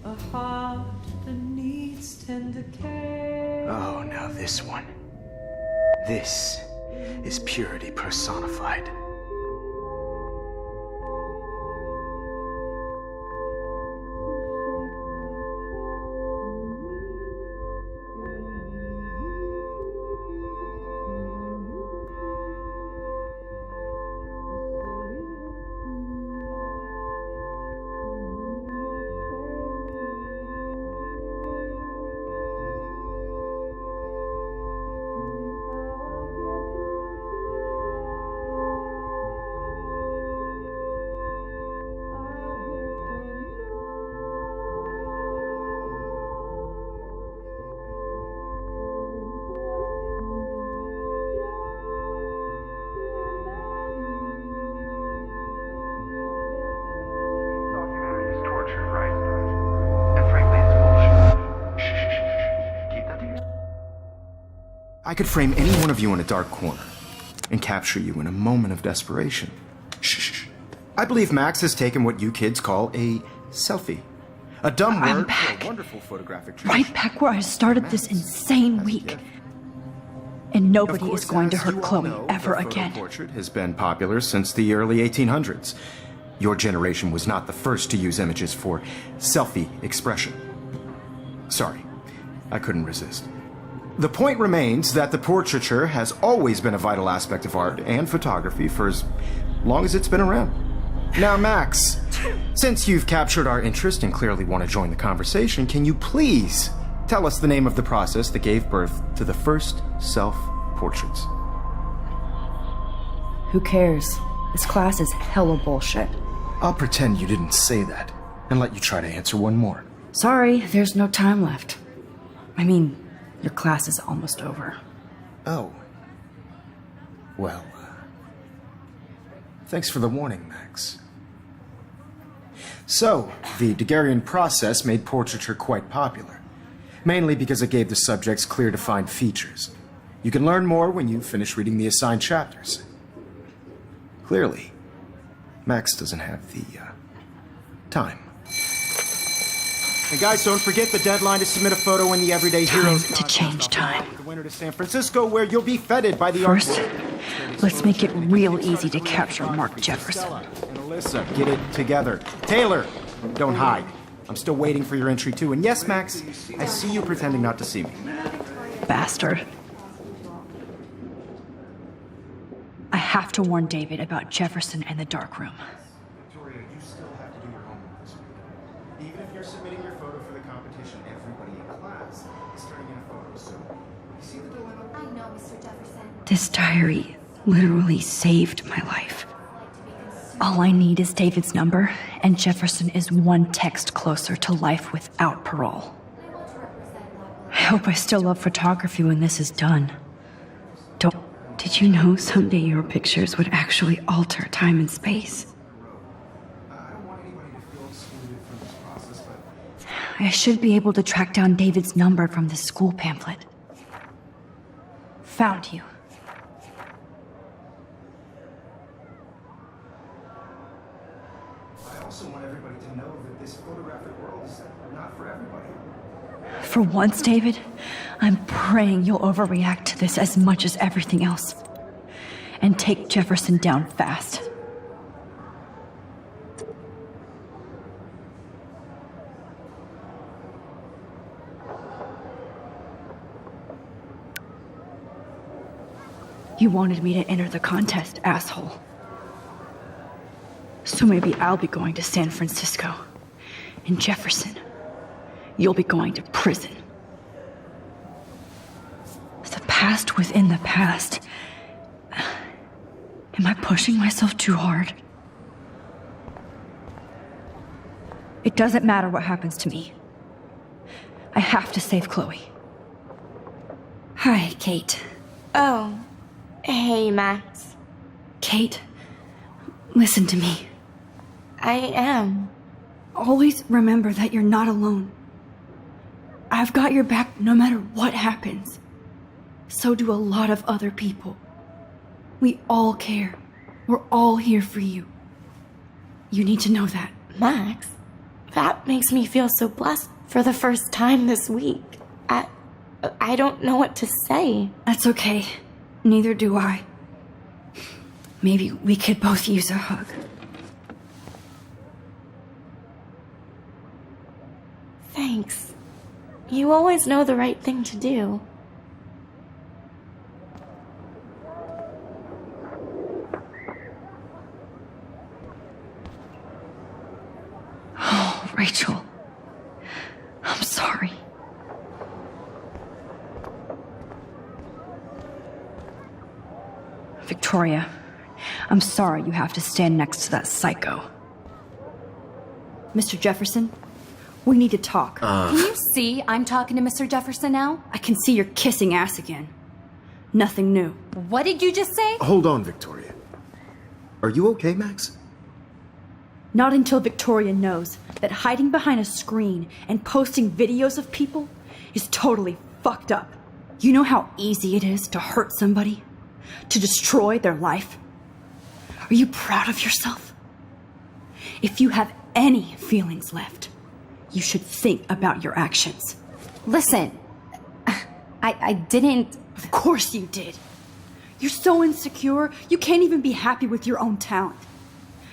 A heart that needs tender care. Oh, now this one. This is purity personified. I could frame any one of you in a dark corner and capture you in a moment of desperation. Shh. I believe Max has taken what you kids call a selfie. A dumb word for a wonderful photographic treat. Right back where I started this insane week. And nobody is going to hurt Chloe ever again. The portrait has been popular since the early 1800s. Your generation was not the first to use images for selfie expression. Sorry, I couldn't resist. The point remains that the portraiture has always been a vital aspect of art and photography for as long as it's been around. Now, Max, since you've captured our interest and clearly want to join the conversation, can you please tell us the name of the process that gave birth to the first self-portraits? Who cares? This class is hella bullshit. I'll pretend you didn't say that and let you try to answer one more. Sorry, there's no time left. I mean, your class is almost over. Oh. Well, thanks for the warning, Max. So, the Daguerrean process made portraiture quite popular, mainly because it gave the subjects clear defined features. You can learn more when you finish reading the assigned chapters. Clearly, Max doesn't have the time. And guys, don't forget the deadline to submit a photo in the Everyday Heroes. Time to change time. The winter to San Francisco, where you'll be feted by the First, let's make it real easy to capture Mark Jefferson. And Alyssa, get it together. Taylor, don't hide. I'm still waiting for your entry too. And yes, Max, I see you pretending not to see me. Bastard. I have to warn David about Jefferson and the dark room. Victoria, you still have to do your homework this week. Even if you're submitting your photo for the competition, everybody in class is turning in a photo. So, you see the dilemma? I know, Mr. Jefferson. This diary literally saved my life. All I need is David's number, and Jefferson is one text closer to life without parole. I hope I still love photography when this is done. Did you know someday your pictures would actually alter time and space? I should be able to track down David's number from the school pamphlet. Found you. I also want everybody to know that this photographic world is not for everybody. For once, David, I'm praying you'll overreact to this as much as everything else. And take Jefferson down fast. You wanted me to enter the contest, asshole. So maybe I'll be going to San Francisco. And Jefferson, you'll be going to prison. The past within the past. Am I pushing myself too hard? It doesn't matter what happens to me. I have to save Chloe. Hi, Kate. Oh, hey, Max. Kate, listen to me. I am. Always remember that you're not alone. I've got your back no matter what happens. So do a lot of other people. We all care. We're all here for you. You need to know that. Max, That makes me feel so blessed for the first time this week. I don't know what to say. That's okay. Neither do I. Maybe we could both use a hug. Thanks. You always know the right thing to do. Oh, Rachel. I'm sorry. Victoria, I'm sorry you have to stand next to that psycho. Mr. Jefferson, we need to talk. Can you see I'm talking to Mr. Jefferson now? I can see you're kissing ass again. Nothing new. What did you just say? Hold on, Victoria. Are you okay, Max? Not until Victoria knows that hiding behind a screen and posting videos of people is totally fucked up. You know how easy it is to hurt somebody? To destroy their life? Are you proud of yourself? If you have any feelings left, you should think about your actions. Listen, I didn't... Of course you did. You're so insecure, you can't even be happy with your own talent.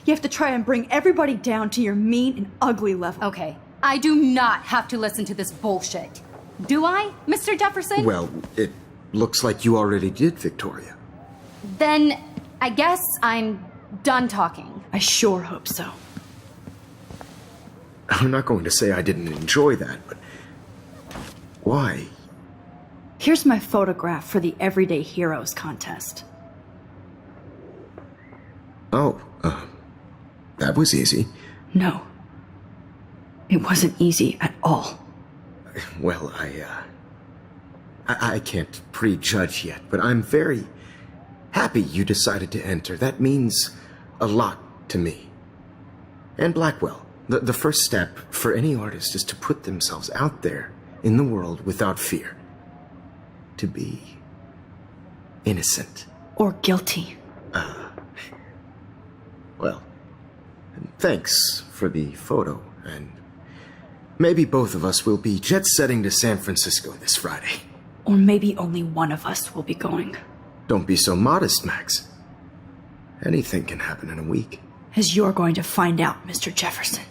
You have to try and bring everybody down to your mean and ugly level. Okay, I do not have to listen to this bullshit. Do I, Mr. Jefferson? Well, it looks like you already did, Victoria. Then I guess I'm done talking. I sure hope so. I'm not going to say I didn't enjoy that, but why? Here's my photograph for the Everyday Heroes contest. Oh, that was easy. No. It wasn't easy at all. Well, I can't prejudge yet, but I'm very happy you decided to enter. That means a lot to me. And Blackwell. The first step for any artist is to put themselves out there in the world without fear. To be innocent. Or guilty. Well, thanks for the photo, and maybe both of us will be jet-setting to San Francisco this Friday. Or maybe only one of us will be going. Don't be so modest, Max. Anything can happen in a week. As you're going to find out, Mr. Jefferson.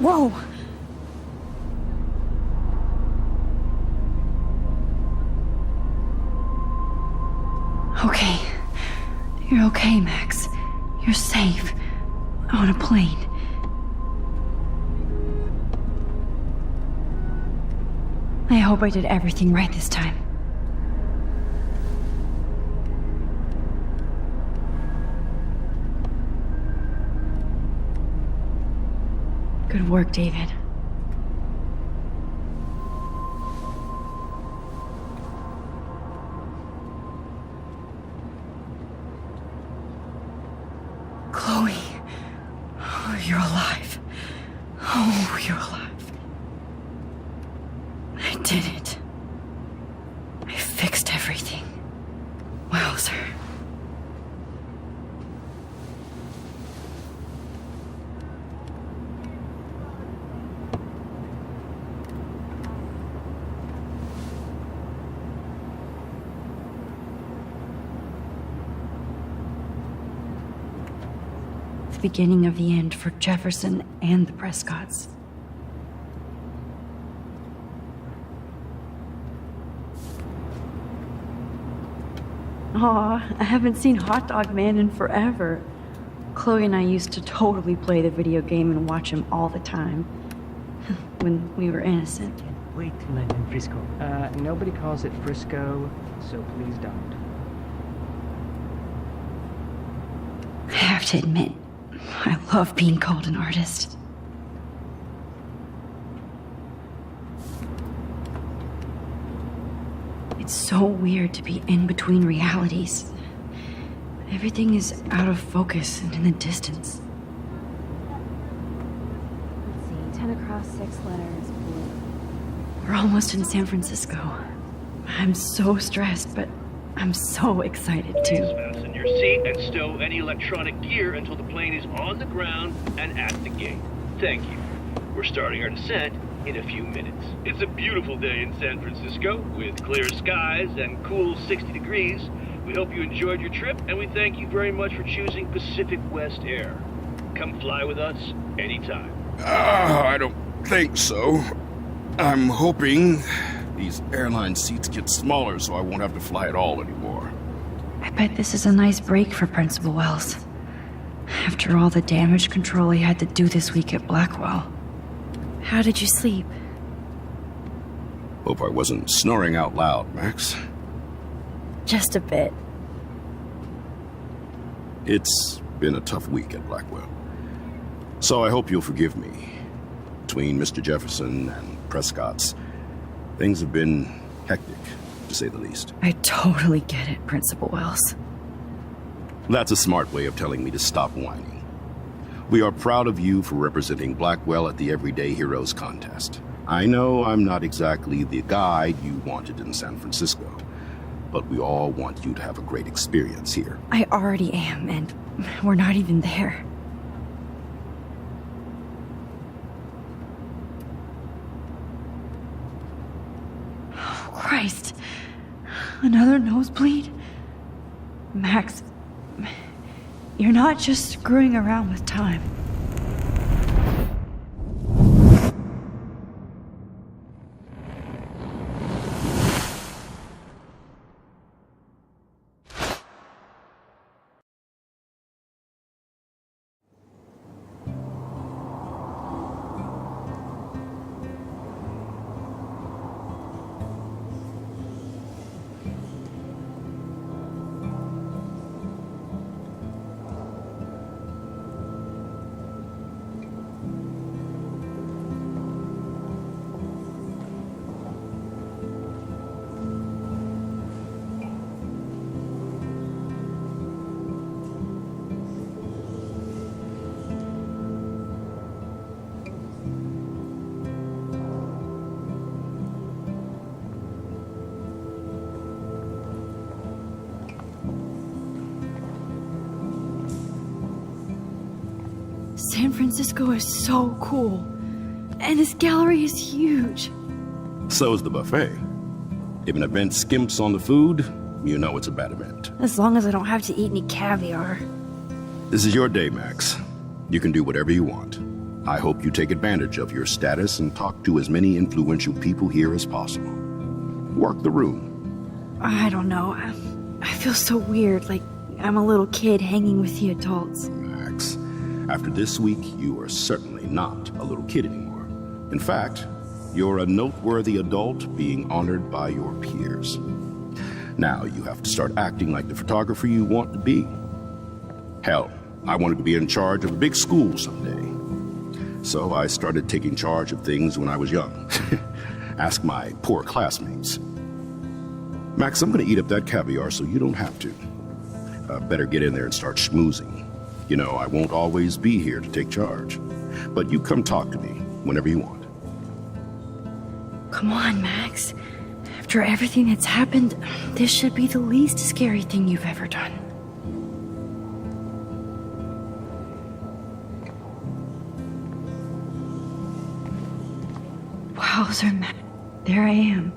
Whoa! Okay. You're okay, Max. You're safe. On a plane. I hope I did everything right this time. Good work, David. Chloe. Oh, you're alive. Oh, you're alive. it. I fixed everything. Wowzer. The beginning of the end for Jefferson and the Prescotts. Aw, I haven't seen Hot Dog Man in forever. Chloe and I used to totally play the video game and watch him all the time. When we were innocent. Wait till I'm in Frisco. Nobody calls it Frisco, so please don't. I have to admit, I love being called an artist. It's so weird to be in between realities. Everything is out of focus and in the distance. Let's see, 10 across, 6 letters, blue. We're almost in San Francisco. I'm so stressed, but I'm so excited too. Fasten your seat and stow any electronic gear until the plane is on the ground and at the gate. Thank you. We're starting our descent in a few minutes. It's a beautiful day in San Francisco with clear skies and cool 60 degrees. We hope you enjoyed your trip, and we thank you very much for choosing Pacific West Air. Come fly with us anytime. I don't think so. I'm hoping these airline seats get smaller so I won't have to fly at all anymore. I bet this is a nice break for Principal Wells. After all the damage control he had to do this week at Blackwell. How did you sleep? Hope I wasn't snoring out loud, Max. Just a bit. It's been a tough week at Blackwell. So I hope you'll forgive me. Between Mr. Jefferson and Prescott's, things have been hectic, to say the least. I totally get it, Principal Wells. That's a smart way of telling me to stop whining. We are proud of you for representing Blackwell at the Everyday Heroes contest. I know I'm not exactly the guide you wanted in San Francisco, but we all want you to have a great experience here. I already am, and we're not even there. Oh, Christ. Another nosebleed? Max, you're not just screwing around with time. San Francisco is so cool. And this gallery is huge. So is the buffet. If an event skimps on the food, you know it's a bad event. As long as I don't have to eat any caviar. This is your day, Max. You can do whatever you want. I hope you take advantage of your status and talk to as many influential people here as possible. Work the room. I don't know. I feel so weird, like I'm a little kid hanging with the adults. Max, after this week, you are certainly not a little kid anymore. In fact, you're a noteworthy adult being honored by your peers. Now you have to start acting like the photographer you want to be. Hell, I wanted to be in charge of a big school someday. So I started taking charge of things when I was young. Ask my poor classmates. Max, I'm gonna eat up that caviar so you don't have to. Better get in there and start schmoozing. You know, I won't always be here to take charge. But you come talk to me whenever you want. Come on, Max. After everything that's happened, this should be the least scary thing you've ever done. Wowzer, Matt. There I am,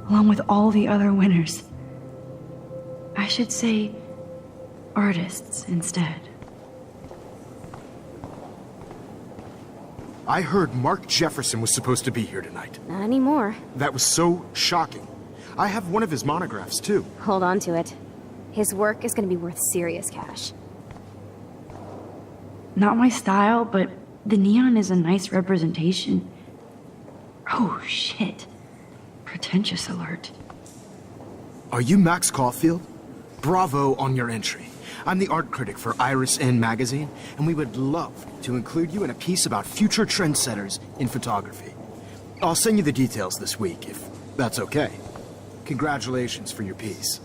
along with all the other winners. I should say artists instead. I heard Mark Jefferson was supposed to be here tonight. Not anymore. That was so shocking. I have one of his monographs, too. Hold on to it. His work is going to be worth serious cash. Not my style, but the neon is a nice representation. Oh, shit. Pretentious alert. Are you Max Caulfield? Bravo on your entry. I'm the art critic for Iris N magazine, and we would love to include you in a piece about future trendsetters in photography. I'll send you the details this week, if that's okay. Congratulations for your piece.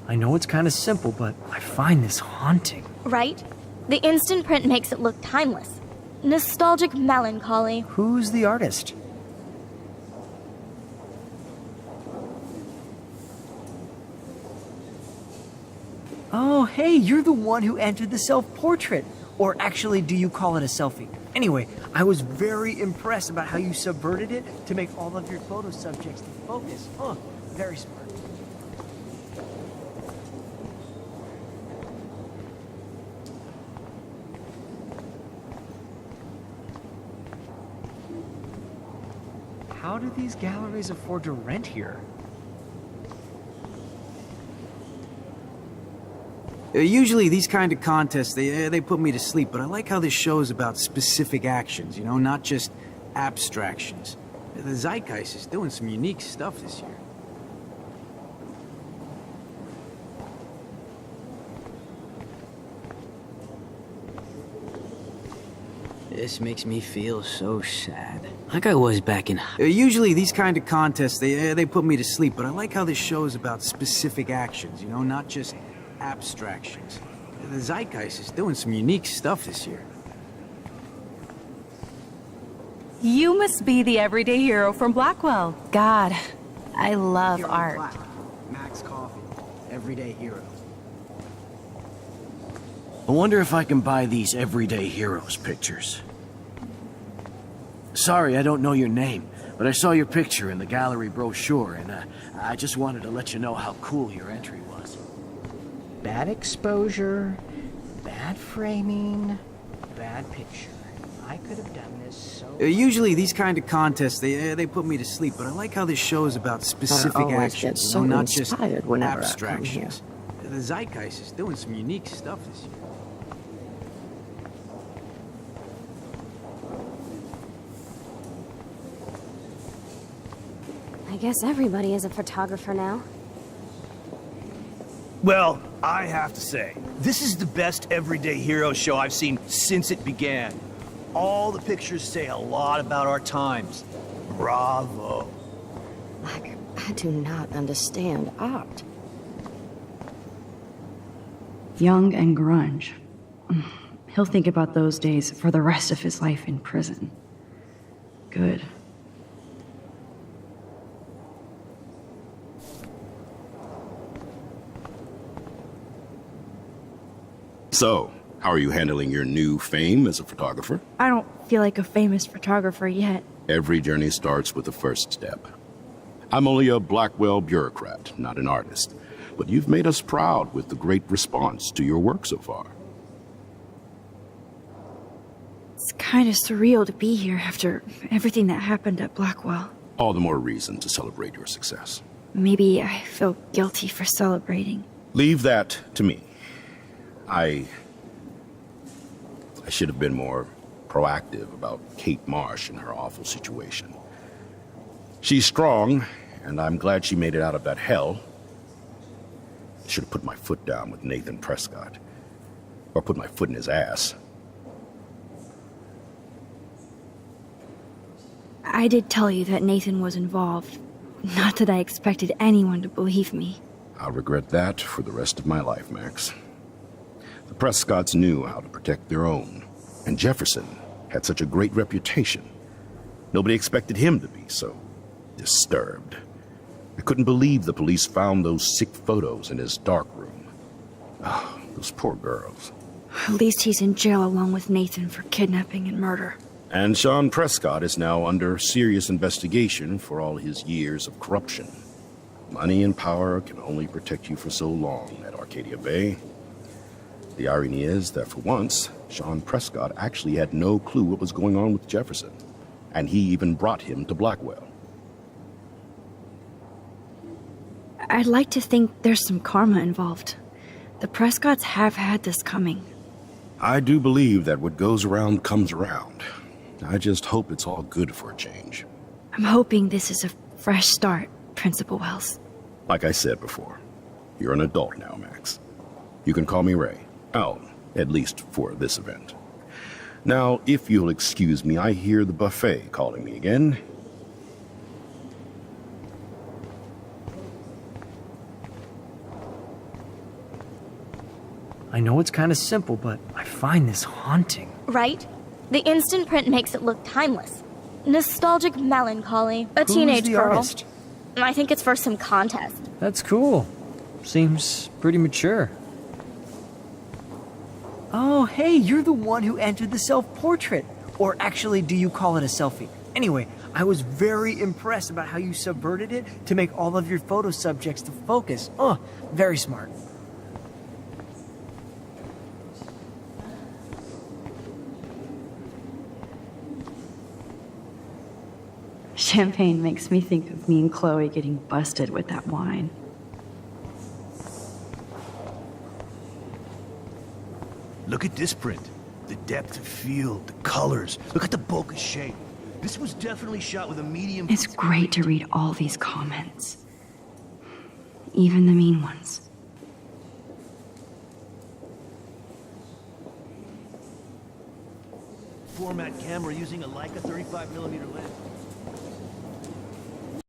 I know it's kind of simple, but I find this haunting. Right? The instant print makes it look timeless. Nostalgic melancholy. Who's the artist? Oh, hey, you're the one who entered the self-portrait. Or actually, do you call it a selfie? Anyway, I was very impressed about how you subverted it to make all of your photo subjects the focus. Huh, very smart. How do these galleries afford to rent here? Usually these kind of contests, they put me to sleep, but I like how this show is about specific actions, you know, not just abstractions. The Zeitgeist is doing some unique stuff this year. This makes me feel so sad. Like I was back in... Usually these kind of contests, they put me to sleep, but I like how this show is about specific actions, you know, not just abstractions. The Zeitgeist is doing some unique stuff this year. You must be the everyday hero from Blackwell. God, I love art. Max Caulfield, everyday hero. I wonder if I can buy these Everyday Heroes pictures. Sorry, I don't know your name, but I saw your picture in the gallery brochure, and I just wanted to let you know how cool your entry was. Bad exposure, bad framing, bad picture. I could have done this so... Usually these kind of contests, they put me to sleep, but I like how this show is about specific actions, you know, not just abstractions. The Zeitgeist is doing some unique stuff this year. I guess everybody is a photographer now. Well, I have to say, this is the best Everyday Hero show I've seen since it began. All the pictures say a lot about our times. Bravo. I do not understand art. Young and grunge. He'll think about those days for the rest of his life in prison. Good. So, how are you handling your new fame as a photographer? I don't feel like a famous photographer yet. Every journey starts with the first step. I'm only a Blackwell bureaucrat, not an artist. But you've made us proud with the great response to your work so far. It's kind of surreal to be here after everything that happened at Blackwell. All the more reason to celebrate your success. Maybe I feel guilty for celebrating. Leave that to me. I should have been more proactive about Kate Marsh and her awful situation. She's strong, and I'm glad she made it out of that hell. Should have put my foot down with Nathan Prescott. Or put my foot in his ass. I did tell you that Nathan was involved. Not that I expected anyone to believe me. I'll regret that for the rest of my life, Max. The Prescotts knew how to protect their own, and Jefferson had such a great reputation. Nobody expected him to be so disturbed. I couldn't believe the police found those sick photos in his dark room. Ah, those poor girls. At least he's in jail along with Nathan for kidnapping and murder. And Sean Prescott is now under serious investigation for all his years of corruption. Money and power can only protect you for so long at Arcadia Bay. The irony is that for once, Sean Prescott actually had no clue what was going on with Jefferson, and he even brought him to Blackwell. I'd like to think there's some karma involved. The Prescotts have had this coming. I do believe that what goes around comes around. I just hope it's all good for a change. I'm hoping this is a fresh start, Principal Wells. Like I said before, you're an adult now, Max. You can call me Ray. Oh, at least for this event. Now, if you'll excuse me, I hear the buffet calling me again. I know it's kind of simple, but I find this haunting. Right? The instant print makes it look timeless. Nostalgic melancholy. A teenage the girl. artist? I think it's for some contest. That's cool. Seems pretty mature. Oh, hey, you're the one who entered the self-portrait. Or actually, do you call it a selfie? Anyway, I was very impressed about how you subverted it to make all of your photo subjects to focus. Oh, very smart. Champagne makes me think of me and Chloe getting busted with that wine. Look at this print. The depth of field, the colors. Look at the bokeh shape. This was definitely shot with a medium... It's great to read all these comments. Even the mean ones. Format camera using a Leica 35mm lens.